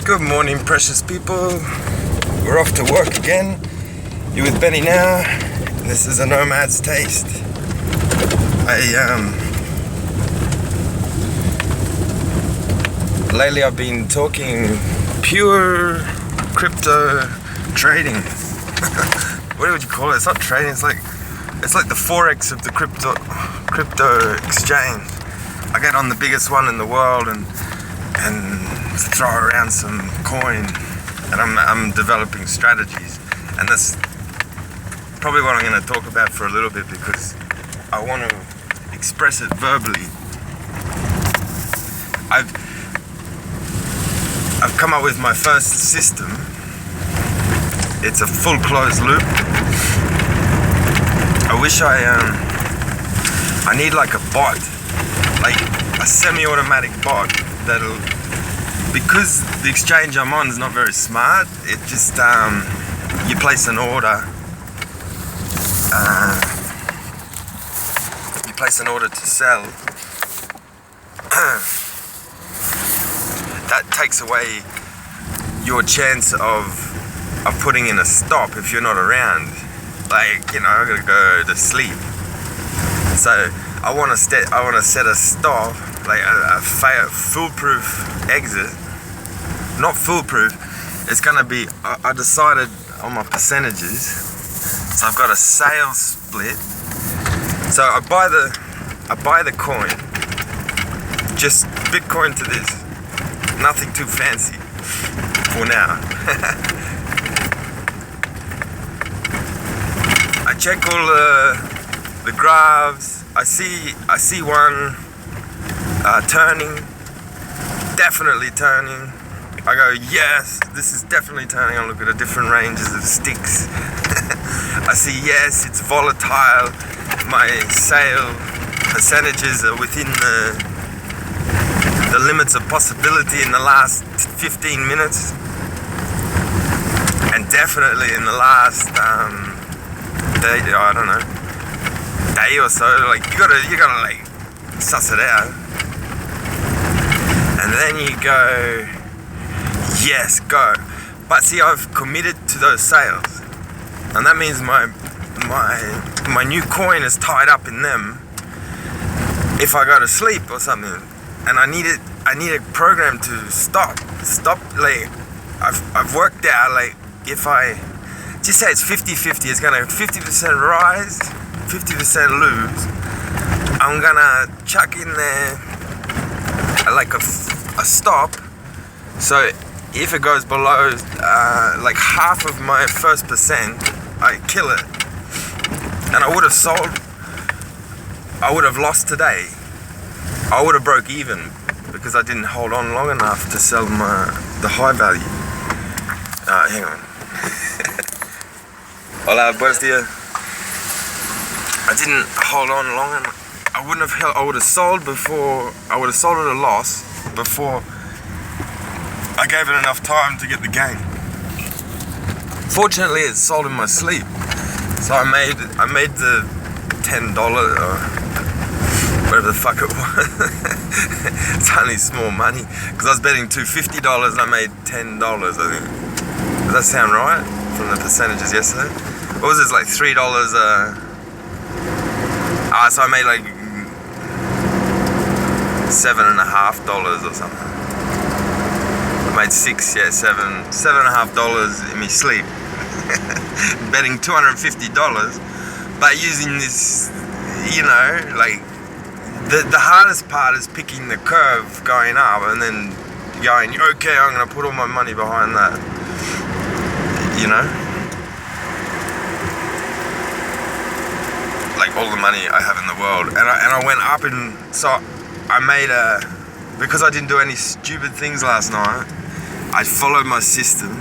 Good morning, precious people. We're off to work again. You with Benny now. This is a Nomad's taste. Lately I've been talking pure crypto trading. What would you call it? It's not trading. It's like the forex of the crypto exchange. I get on the biggest one in the world and throw around some coin, and I'm developing strategies, and that's probably what I'm going to talk about for a little bit because I want to express it verbally. I've come up with my first system. It's a full closed loop. I wish I need like a bot, like a semi-automatic bot that'll, because the exchange I'm on is not very smart. It just you place an order. You place an order to sell. That takes away your chance of putting in a stop if you're not around. Like, I gotta go to sleep. So I want to set a stop, like a foolproof exit. Not foolproof. It's gonna be. I decided on my percentages. So I've got a sales split. So I buy the coin. Just Bitcoin to this. Nothing too fancy for now. I check all the graphs. I see one turning, definitely turning. I go, yes, this is definitely turning. I look at the different ranges of sticks. I see, yes, it's volatile. My sale percentages are within the limits of possibility in the last 15 minutes, and definitely in the last day or so. Like you gotta like suss it out, and then you go, yes, go. But see, I've committed to those sales, and that means my new coin is tied up in them. If I go to sleep or something, and I need a program to stop. Like I've worked out, like if I just say it's 50-50, it's gonna 50% rise, 50% lose. I'm gonna chuck in there like a stop. So if it goes below like half of my first percent, I kill it. And I would have sold. I would have lost today. I would have broke even because I didn't hold on long enough to sell the high value. Hang on. Hola, buenos dias. I didn't hold on long enough. I wouldn't have held. I would have sold before. I would have sold at a loss before I gave it enough time to get the gain. Fortunately, it sold in my sleep, so I made the $10 or whatever the fuck it was. It's only small money because I was betting $250 and I made $10, I think. Does that sound right from the percentages yesterday? What was it, like $3? So I made like $7.50 or something. I made $7.50 in my sleep. Betting $250, but using this, like the hardest part is picking the curve going up and then going, okay, I'm gonna put all my money behind that. Like all the money I have in the world, and I went up, and so I made because I didn't do any stupid things last night. I followed my system.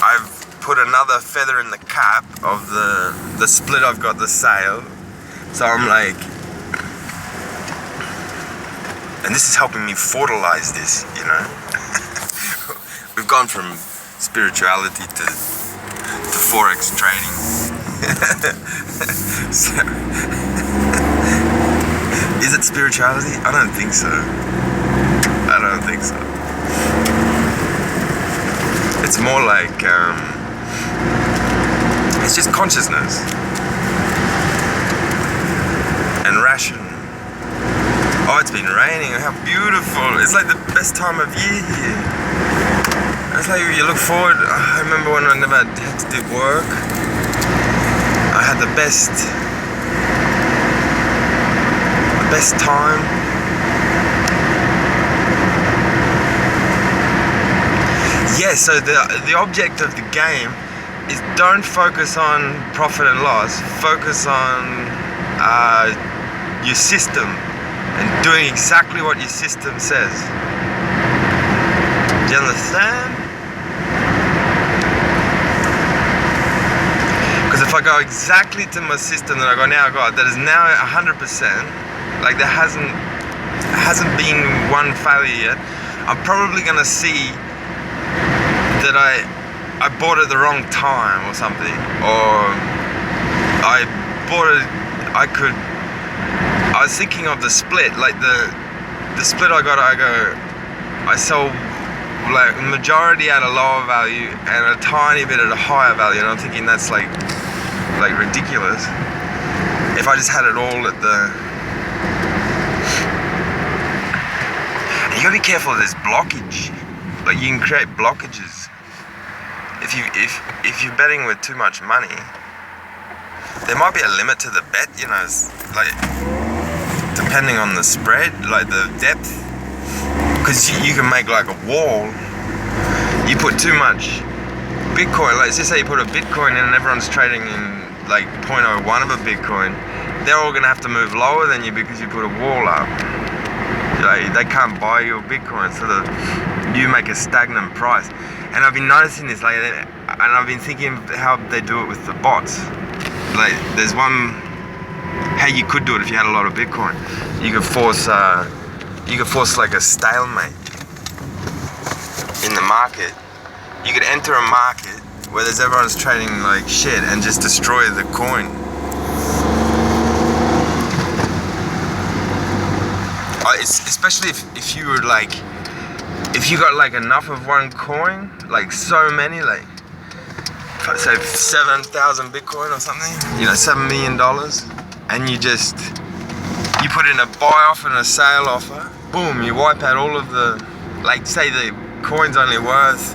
I've put another feather in the cap of the split. I've got the sale, so I'm like, and this is helping me fertilize this. We've gone from spirituality to forex trading. So, is it spirituality? I don't think so. think so. It's more like it's just consciousness and ration. Oh, it's been raining. How beautiful! It's like the best time of year here. It's like you look forward. I remember when I never had to do work. I had the best time. Yeah, so the object of the game is don't focus on profit and loss. Focus on your system and doing exactly what your system says. Do you understand? Because if I go exactly to my system that I go now, that is now 100%, like there hasn't been one failure yet, I'm probably gonna see that I bought it the wrong time or something, or I was thinking of the split, like the split I sell like majority at a lower value and a tiny bit at a higher value, and I'm thinking that's like ridiculous. If I just had it all at the, and you gotta be careful of this blockage. Like you can create blockages if you're betting with too much money. There might be a limit to the bet, you know, like depending on the spread, like the depth, because you can make like a wall. You put too much Bitcoin, like let's say you put a Bitcoin in and everyone's trading in like 0.01 of a Bitcoin, they're all gonna have to move lower than you because you put a wall up. Like, they can't buy your Bitcoin, so you make a stagnant price. And I've been noticing this lately, and I've been thinking how they do it with the bots. Like, there's one, how you could do it if you had a lot of Bitcoin. You could force like a stalemate in the market. You could enter a market where everyone's trading like shit and just destroy the coin. Especially if you were like, if you got like enough of one coin, like so many, like say 7,000 Bitcoin or something, you know, $7 million, and you put in a buy offer and a sale offer, boom, you wipe out all of the, like say the coin's only worth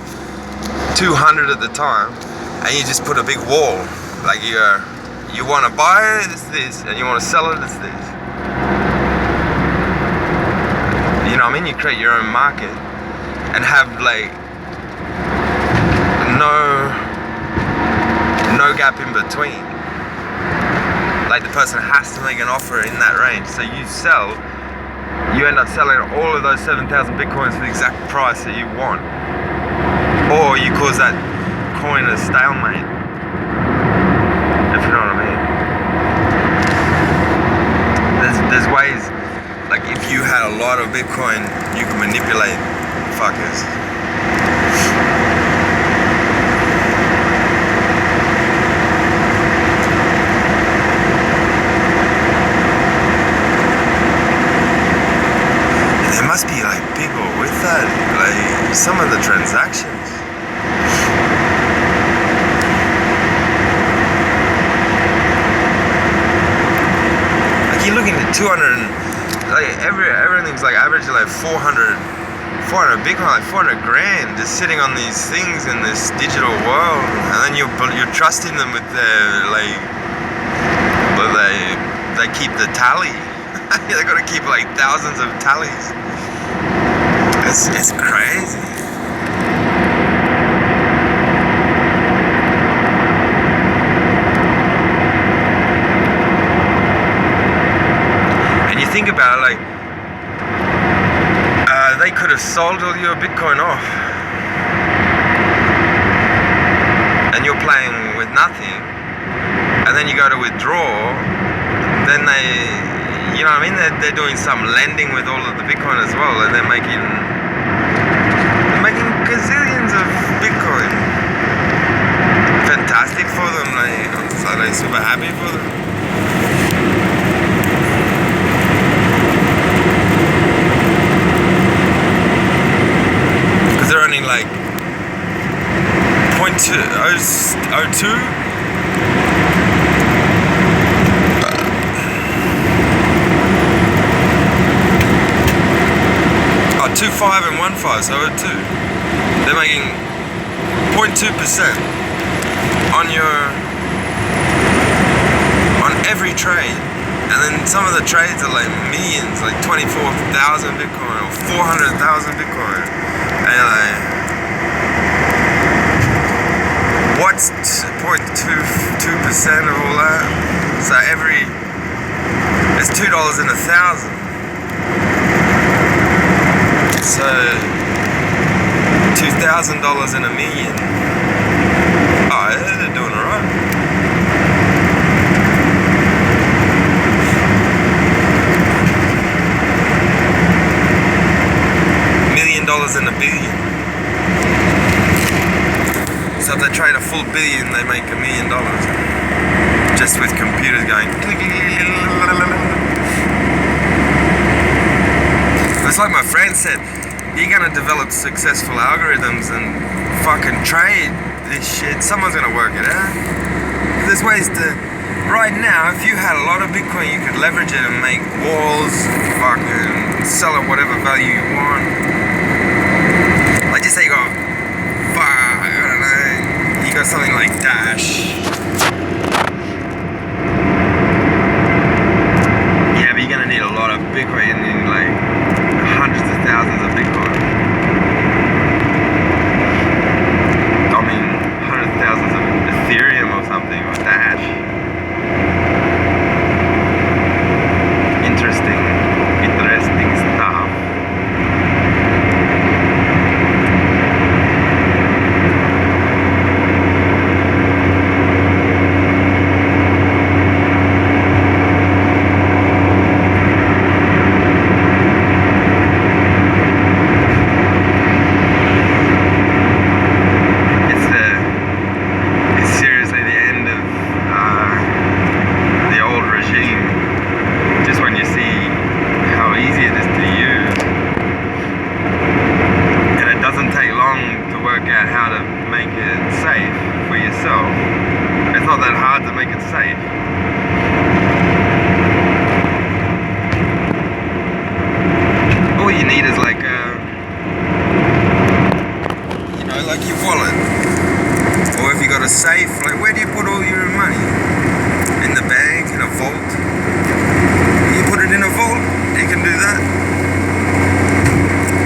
200 at the time, and you just put a big wall, like you want to buy it, it's this, and you want to sell it, it's this. You know what I mean? You create your own market and have like no gap in between. Like the person has to make an offer in that range. So you end up selling all of those 7,000 Bitcoins for the exact price that you want. Or you cause that coin a stalemate. If you know what I mean. There's ways. Like if you had a lot of Bitcoin, you can manipulate fuckers. And there must be like people with that, like some of the transactions. Like you're looking at 200. Like everything's like average like 400 Bitcoin, like 400 grand just sitting on these things in this digital world, and then you're trusting them with their like, but they keep the tally. They got to keep like thousands of tallies. It's crazy. Think about it, like they could have sold all your Bitcoin off and you're playing with nothing, and then you go to withdraw, then they, you know what I mean, they're doing some lending with all of the Bitcoin as well, and they're making gazillions of Bitcoin. Fantastic for them, like, so they're super happy for them. 02. Oh, 2.5 and 1.5, so 02. They're making 0.2% on every trade. And then some of the trades are like millions, like 24,000 Bitcoin or 400,000 Bitcoin. And you're like, what's 0.2% of all that? So it's $2 in 1,000. So $2,000 in a million. Oh, yeah, they're doing alright. $1 in a billion. So if they trade a full billion, they make $1 million. Just with computers going. It's like my friend said, you're gonna develop successful algorithms and fucking trade this shit. Someone's gonna work it out. There's ways to. Right now, if you had a lot of Bitcoin, you could leverage it and make walls, fucking sell at whatever value you want. Like just say you got, I don't know, you got something like Dash. Yeah, but you're gonna need a lot of Bitcoin in like hundreds of thousands of Bitcoin. I mean, hundreds of thousands of Ethereum or something, or Dash. Interesting stuff. Safe, like where do you put all your money? In the bank, in a vault? You put it in a vault, you can do that.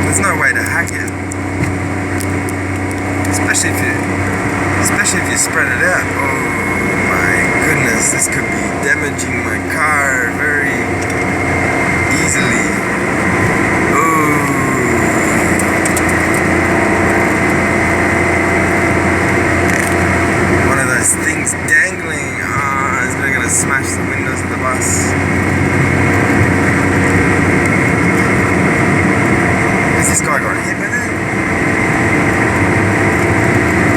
There's no way to hack it. Especially if you spread it out. Oh my goodness, this could be damaging my car very easily. Things dangling. It's gonna smash the windows of the bus. Has this guy got hit with it?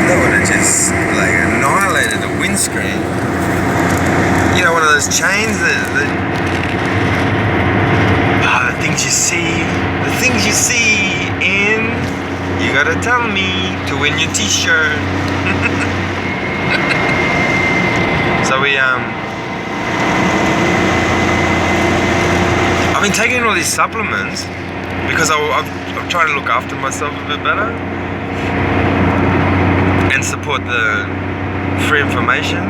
That would have just like annihilated the windscreen. You know, one of those chains that the things you see in. You gotta tell me to win your t-shirt. So I've been taking all these supplements because I'm trying to look after myself a bit better and support the free information.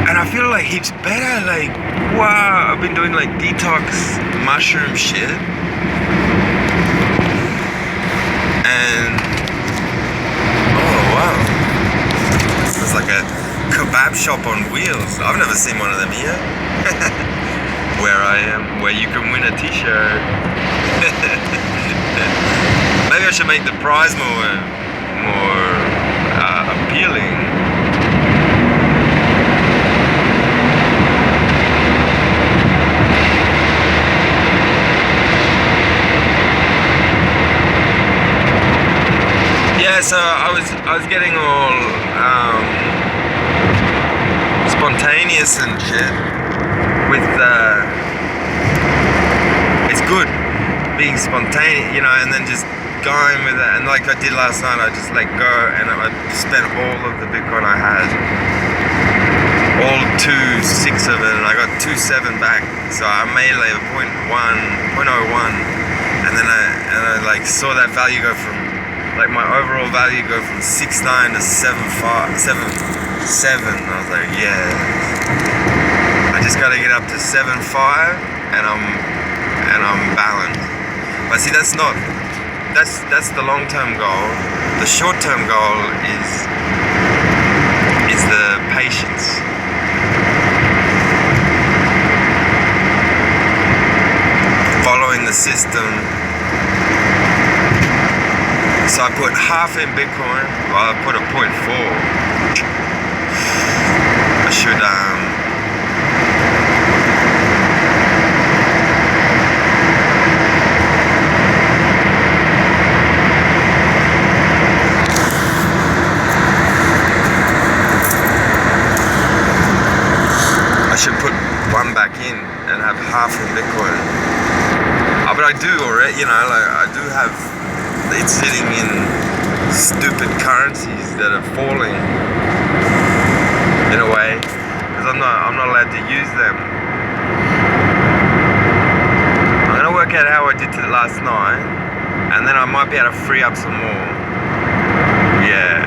And I feel like heaps better. Like, wow, I've been doing like detox mushroom shit. And wow, it's like a kebab shop on wheels. I've never seen one of them here. Where I am, where you can win a t-shirt. Maybe I should make the prize more appealing. Yeah, so I was getting all spontaneous and shit with it's good being spontaneous, you know, and then just going with it, and like I did last night, I just let go and I spent all of the Bitcoin I had, all 2.6 of it, and I got 2.7 back. So I made like 0.01, and then I like saw that value go from, like my overall value go from 6.9 to 7.5, 7.7. I was like, yeah, I just got to get up to 7.5, and I'm balanced. But see, that's the long-term goal. The short-term goal is the patience. Following the system. So I put half in Bitcoin. Well, I put a 0.4. I should put one back in and have half in Bitcoin. But I do already, you know, like I do have it sitting in stupid currencies that are falling in a way, because I'm not allowed to use them. I'm gonna work out how I did it last night, and then I might be able to free up some more. Yeah.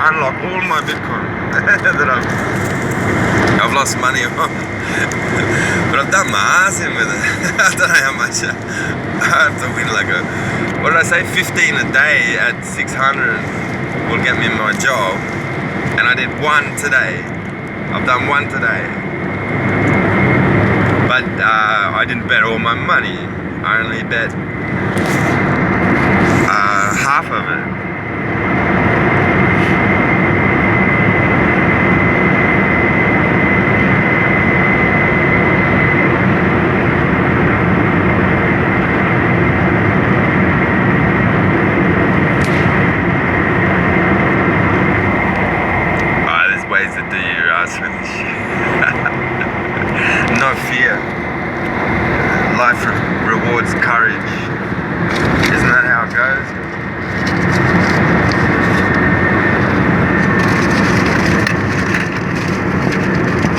Unlock all my Bitcoin that I've lost money on. But I've done my ass in with it. I don't know how much I have to win, like what did I say, 15 a day at 600 will get me my job, and I did one today. I've done one today, but I didn't bet all my money. I only bet half of it. No fear. Life rewards courage. Isn't that how it goes?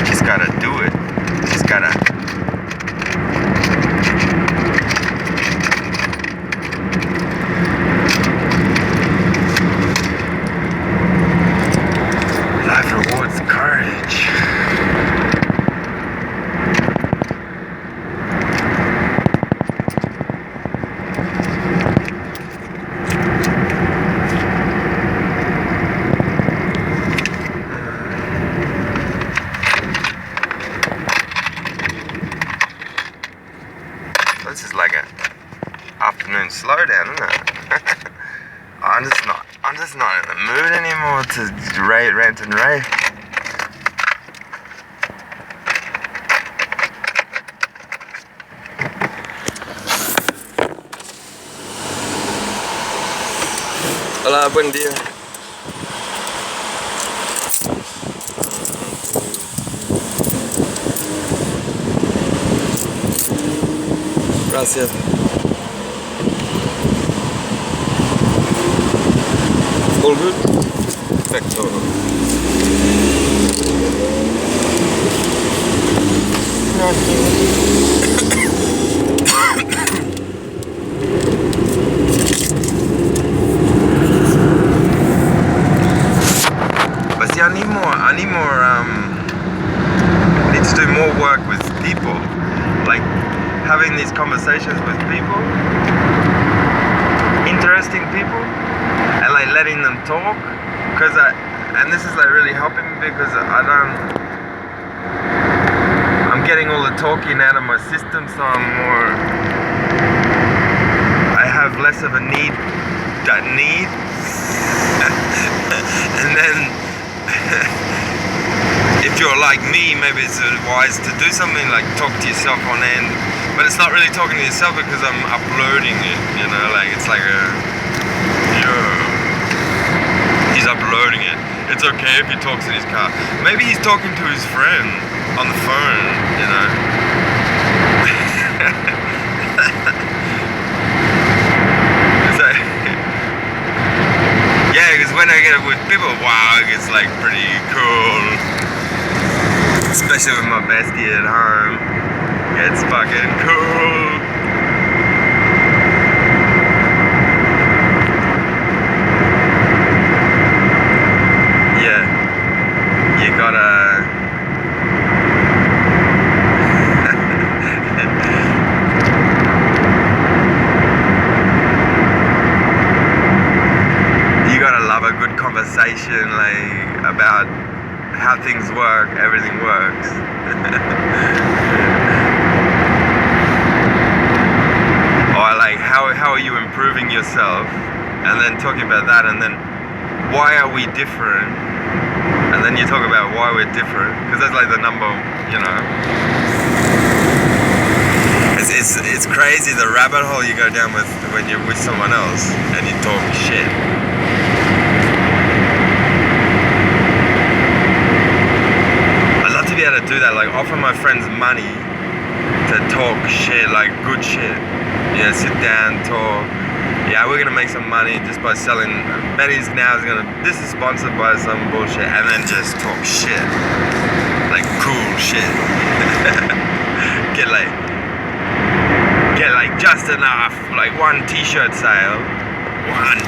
Just gotta do it. Just gotta. Life rewards courage. This is like an afternoon slowdown, isn't it? I'm just not in the mood anymore to rant and rave. Hola, buen día. Gracias. All good? Perfecto. But see, I need to do more work with people. Like, having these conversations with people, interesting people, and like letting them talk, and this is like really helping me because I'm getting all the talking out of my system, so I have less of a need, and then if you're like me, maybe it's wise to do something like talk to yourself on end. But it's not really talking to yourself because I'm uploading it, you know, like it's like he's uploading it. it's okay if he talks in his car. Maybe he's talking to his friend on the phone, you know. So, yeah, because when I get it with people, wow, it gets like pretty cool. Especially with my bestie at home. It's fucking cool. You gotta you gotta love a good conversation, like about how things work, everything works. Or like how are you improving yourself, and then talking about that, and then why are we different? And then you talk about why we're different, because that's like the number, you know. It's crazy the rabbit hole you go down with when you're with someone else and you talk shit. I'd love to be able to do that, like offer my friends money to talk shit, like good shit. Yeah, sit down, talk. Yeah, we're gonna make some money just by selling. Benny's now is gonna. This is sponsored by some bullshit, and then just talk shit, like cool shit. get like just enough, like one T-shirt sale,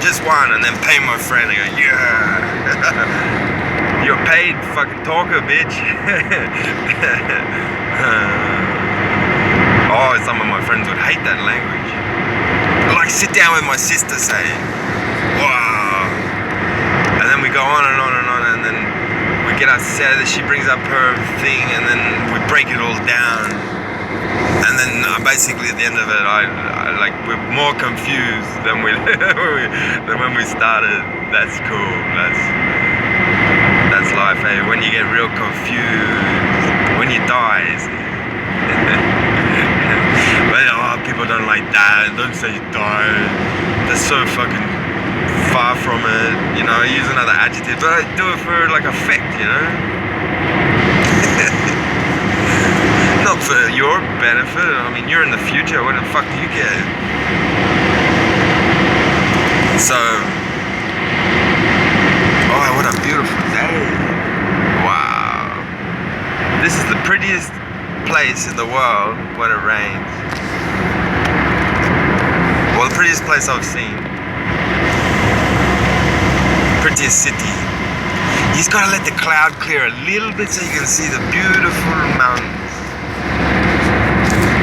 just one, and then pay my friend. I go, yeah, you're paid, fucking talker, bitch. Oh, some of my friends would hate that language. Like sit down with my sister saying, wow, and then we go on and on and on, and then we get upset that she brings up her thing, and then we break it all down, and then basically at the end of it, I like we're more confused than than when we started. That's cool. That's life, eh? When you get real confused, when you die. But people don't like that. Don't say you died. That's so fucking far from it. You know, I use another adjective, but I do it for like effect, you know. Not for your benefit. I mean, you're in the future. What the fuck do you get? So, oh, what a beautiful day! Wow, this is the prettiest place in the world when it rains. Well, the prettiest place I've seen. Prettiest city. You just gotta let the cloud clear a little bit so you can see the beautiful mountains.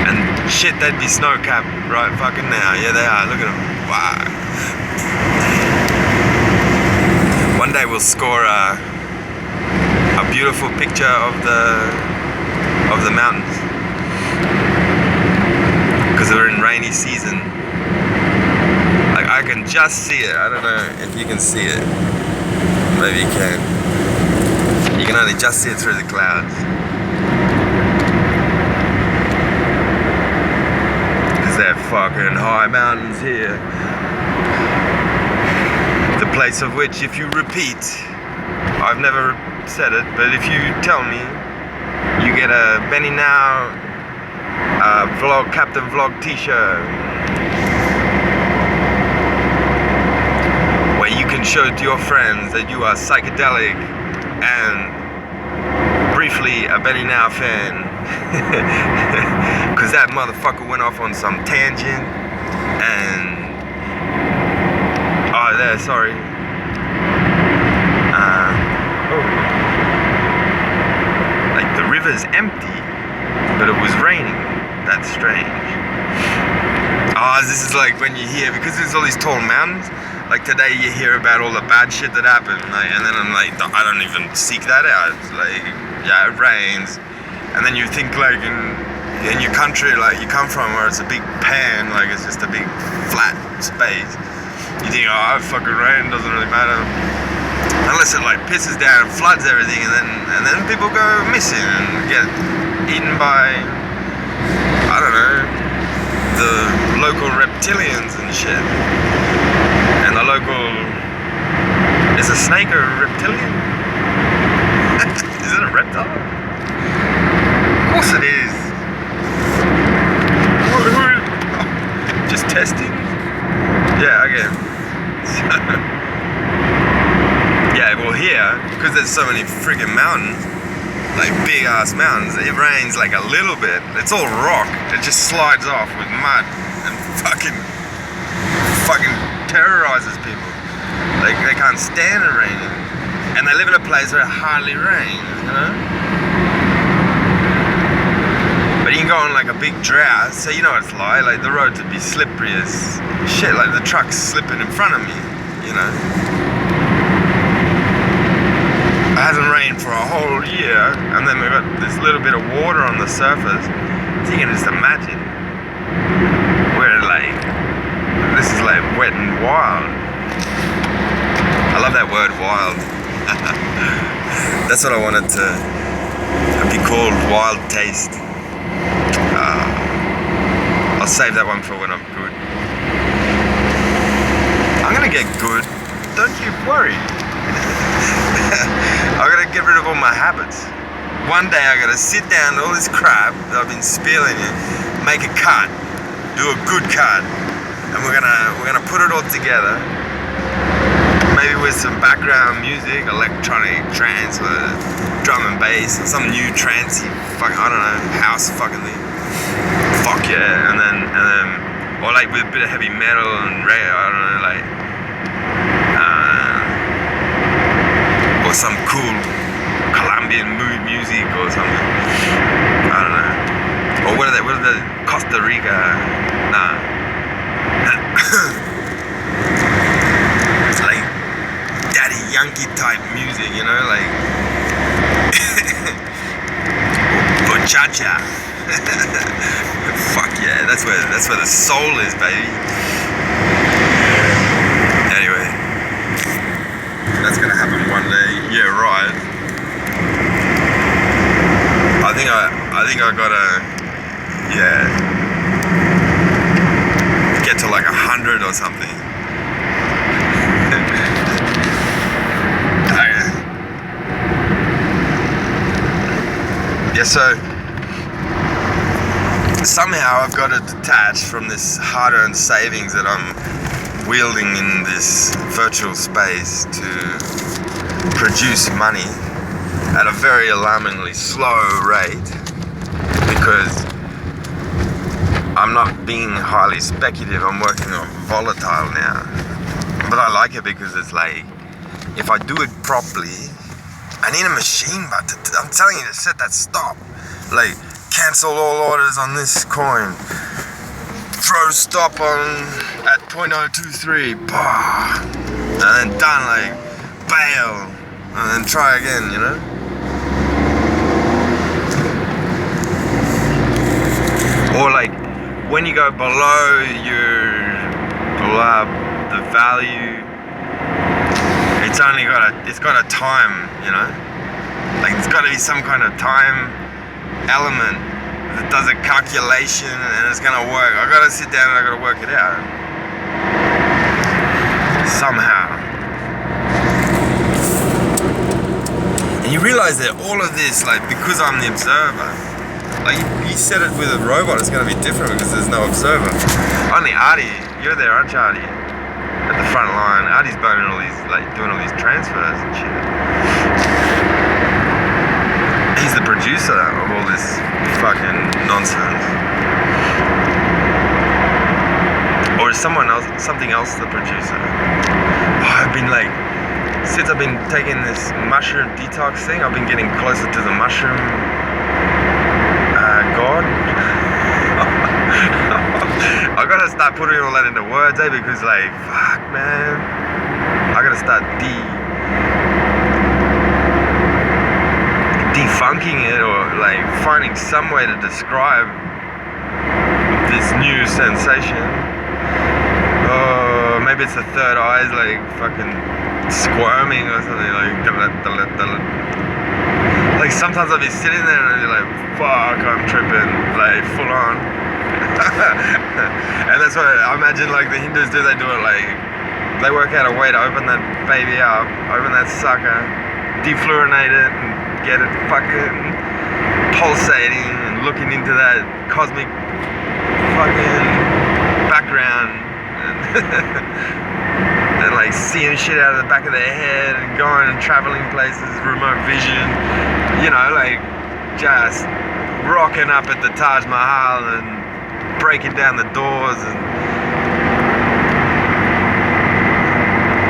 And shit, they'd be snow-capped right fucking now. Yeah, they are. Look at them. Wow. One day we'll score a beautiful picture of the mountains, because we're in rainy season. Like I can just see it. I don't know if you can see it. Maybe you can. You can only just see it through the clouds. Because they're fucking high mountains here. The place of which, if you repeat, I've never said it, but if you tell me, you get a Benny Now vlog, Captain Vlog t-shirt, where you can show to your friends that you are psychedelic and briefly a Benny Now fan. Because that motherfucker went off on some tangent and sorry. Like the river's empty, but it was raining. That's strange. This is like when you hear, because there's all these tall mountains, like today you hear about all the bad shit that happened, like, and then I'm like, I don't even seek that out. It's like, yeah, it rains, and then you think like in your country, like you come from, where it's a big pan, like it's just a big flat space. You think, fucking rain, doesn't really matter. Unless it like pisses down and floods everything, and then people go missing and get eaten by, I don't know, the local reptilians and shit, and the local Is a snake a reptilian? Is it a reptile? Of course it is. Just testing? Yeah, okay. Yeah, well here, because there's so many friggin' mountains, like big ass mountains, it rains like a little bit. It's all rock. It just slides off with mud and fucking terrorizes people. Like they can't stand it raining. And they live in a place where it hardly rains, you know? But you can go on like a big drought, so you know what it's like the roads would be slippery as shit, like the truck's slipping in front of me, you know? It hasn't rained for a whole year, and then we've got this little bit of water on the surface. So you can just imagine where this is like wet and wild. I love that word, wild. That's what I wanted to be called, wild taste. I'll save that one for when I'm good. I'm gonna get good, don't you worry. I gotta get rid of all my habits. One day I gotta sit down to all this crap that I've been spilling in, make a cut, do a good cut, and we're gonna put it all together. Maybe with some background music, electronic trance, or drum and bass, or some new trancey I don't know, house fucking thing. Fuck yeah, and then, or like with a bit of heavy metal and reggae, I don't know, like, or some cool Colombian mood music or something. I don't know. Or what are the Costa Rica? Nah. It's like Daddy Yankee type music, you know, like bachata. Fuck yeah, that's where the soul is, baby. Anyway, that's gonna happen one day. Yeah, right. I think I gotta, get to like 100 or something. Yeah, so somehow I've got to detach from this hard-earned savings that I'm wielding in this virtual space to produce money at a very alarmingly slow rate, because I'm not being highly speculative, I'm working on volatile now. But I like it because it's like, if I do it properly, I need a machine, but I'm telling you to set that stop. Like, cancel all orders on this coin. Throw stop on at 0.023. Bah. And then done, like, bail. And then try again, you know? Or like, when you go below the value, it's got a time, you know? Like, it's got to be some kind of time element that does a calculation and it's gonna work. I gotta sit down and I gotta work it out somehow. And you realize that all of this, like, because I'm the observer, like, you said it with a robot, it's gonna be different because there's no observer. Only Artie, you're there, aren't you, Artie? At the front line. Artie's burning all these, like, doing all these transfers and shit. He's the producer of all this fucking nonsense. Or is something else the producer? I've been like, since I've been taking this mushroom detox thing, I've been getting closer to the mushroom god. I gotta start putting all that into words, because like, fuck man, I gotta start defunking it, or like finding some way to describe this new sensation. Maybe it's the third eye's like fucking squirming or something, like sometimes I'll be sitting there and I'll be like, fuck, I'm tripping, like full on. And that's what I imagine like the Hindus do. They do it like They work out a way to open that baby up, open that sucker, defluorinate it, and get it fucking pulsating and looking into that cosmic fucking background and like seeing shit out of the back of their head and going and traveling places, remote vision, you know, like just rocking up at the Taj Mahal and breaking down the doors and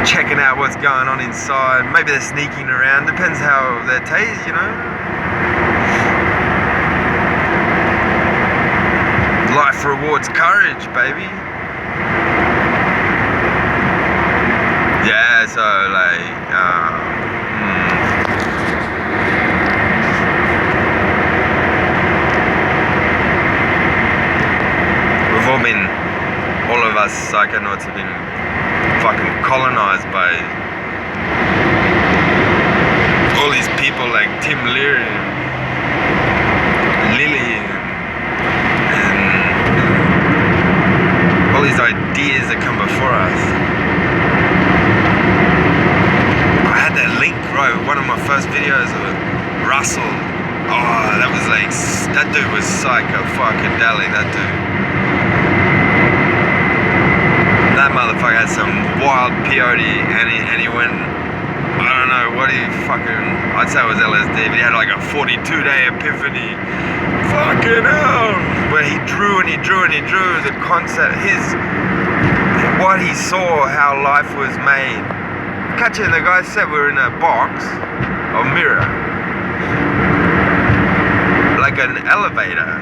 checking out what's going on inside. Maybe they're sneaking around, depends how they're tased, you know. Life rewards courage, baby. Yeah, so like we've all been, all of us psychonauts have been fucking colonized by all these people like Tim Leary and Lily and all these ideas that come before us. I had that link, right? One of my first videos of Russell. Oh, that was like, that dude was psycho fucking deli, that dude. That motherfucker had some wild peyote and he went, I don't know what he fucking, I'd say it was LSD, but he had like a 42-day epiphany. Fucking hell! Where he drew and he drew and he drew the concept, what he saw, how life was made. Catching, the guy said we were in a box or mirror, like an elevator.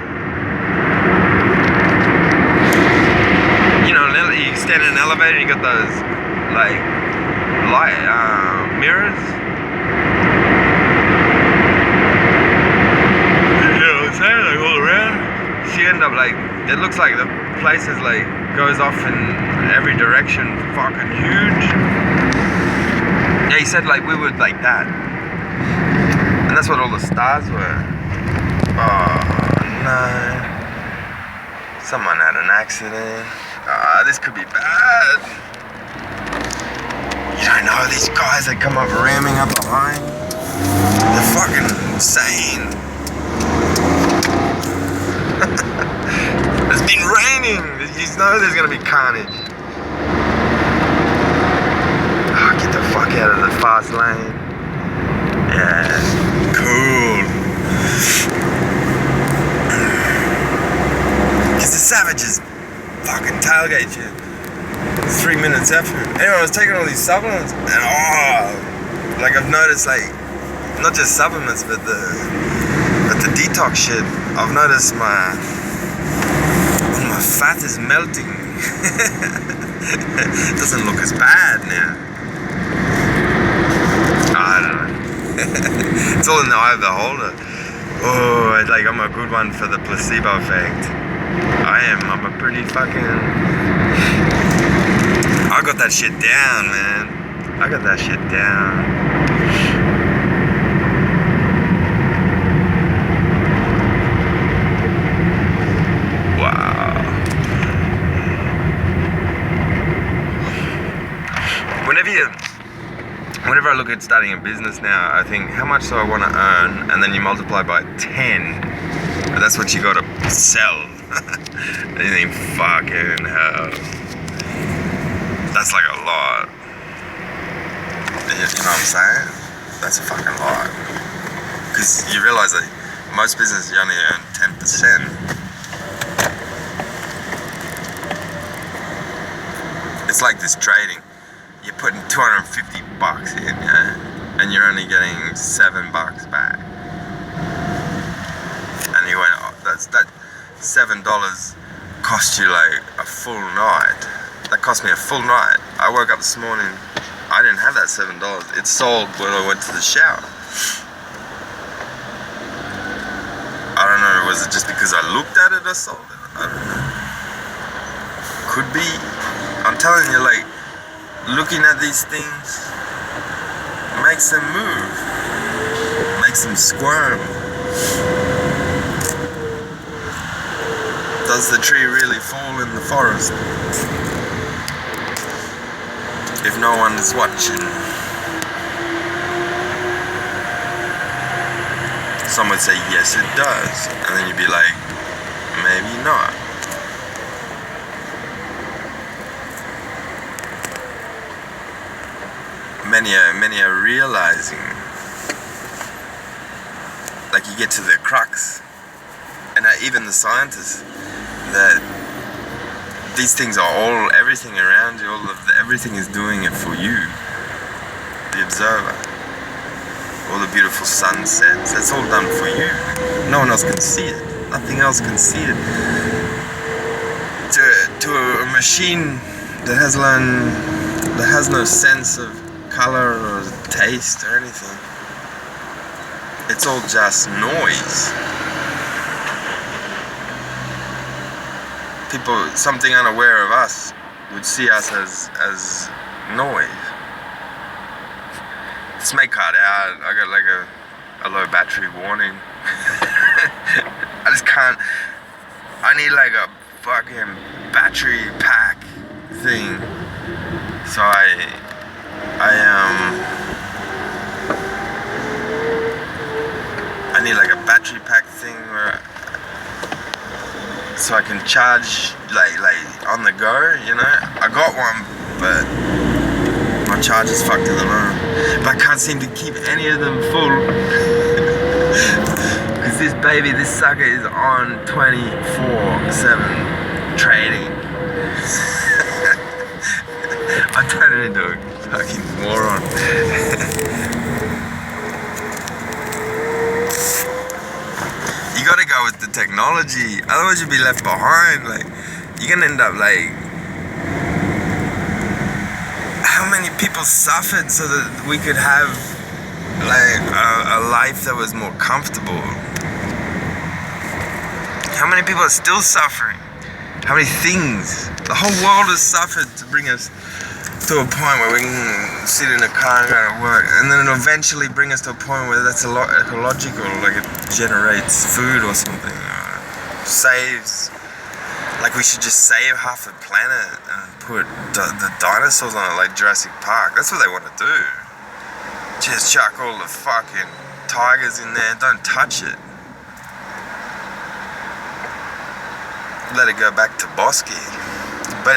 You know, you stand in an elevator and you got those like light mirrors. You know what I'm saying? Like all around. So you end up like, it looks like the place is like goes off in every direction, fucking huge. Yeah, he said like we were like that, and that's what all the stars were. Oh no! Someone had an accident. This could be bad. You don't know these guys that come up ramming up behind. They're fucking insane. It's been raining. You know there's gonna be carnage. Oh, get the fuck out of the fast lane. Yeah, cool. Cause the savages fucking tailgate you 3 minutes after. Anyway, I was taking all these supplements and like I've noticed, like not just supplements but the detox shit, I've noticed my fat is melting. It doesn't look as bad now. I don't know. It's all in the eye of the beholder. Oh, like I'm a good one for the placebo effect. I'm a pretty fucking... I got that shit down, man. I got that shit down. Wow. Whenever I look at starting a business now, I think, how much do I want to earn? And then you multiply by 10. That's what you got to sell. And you think, fucking hell. That's like a lot. You know what I'm saying? That's a fucking lot. Because you realize that most businesses you only earn 10%. It's like this trading. You're putting $250 in, yeah? And you're only getting $7 back. And you went, oh, that $7 cost you like a full night. That cost me a full night. I woke up this morning, I didn't have that $7. It sold when I went to the shower. I don't know, was it just because I looked at it or sold it? I don't know. Could be. I'm telling you, like, looking at these things makes them move, makes them squirm. Does the tree really fall in the forest? if no one is watching? Some would say yes it does, and then you'd be like, maybe not. Many are realizing, like you get to the crux, and even the scientists, that these things are all, everything around you, everything is doing it for you, the observer. All the beautiful sunsets, that's all done for you. No one else can see it. Nothing else can see it. To a machine that has no sense of color or taste or anything, it's all just noise. People, something unaware of us, would see us as noise. This may cut out. I got like a low battery warning. I just can't. I need like a fucking battery pack thing. So I need like a battery pack thing so I can charge like on the go, you know. I got one, but my charge is fucked at the moment. But I can't seem to keep any of them full. Because this sucker is on 24/7 trading. I turned into a fucking moron. You gotta go with the technology, otherwise you'll be left behind. Like, you're gonna end up like, how many people suffered so that we could have like a life that was more comfortable? How many people are still suffering? How many things? The whole world has suffered to bring us to a point where we can sit in a car and go to work, and then it'll eventually bring us to a point where that's a lot ecological, like it generates food or something, saves. Like we should just save half the planet and put the dinosaurs on it, like Jurassic Park. That's what they want to do. Just chuck all the fucking tigers in there. Don't touch it. Let it go back to bosky. But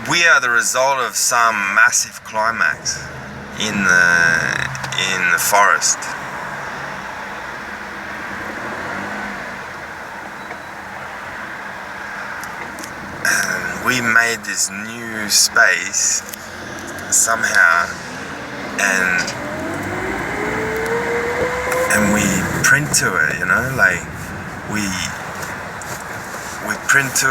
we are the result of some massive climax in the forest. We made this new space somehow, and we print to it, you know, like we print to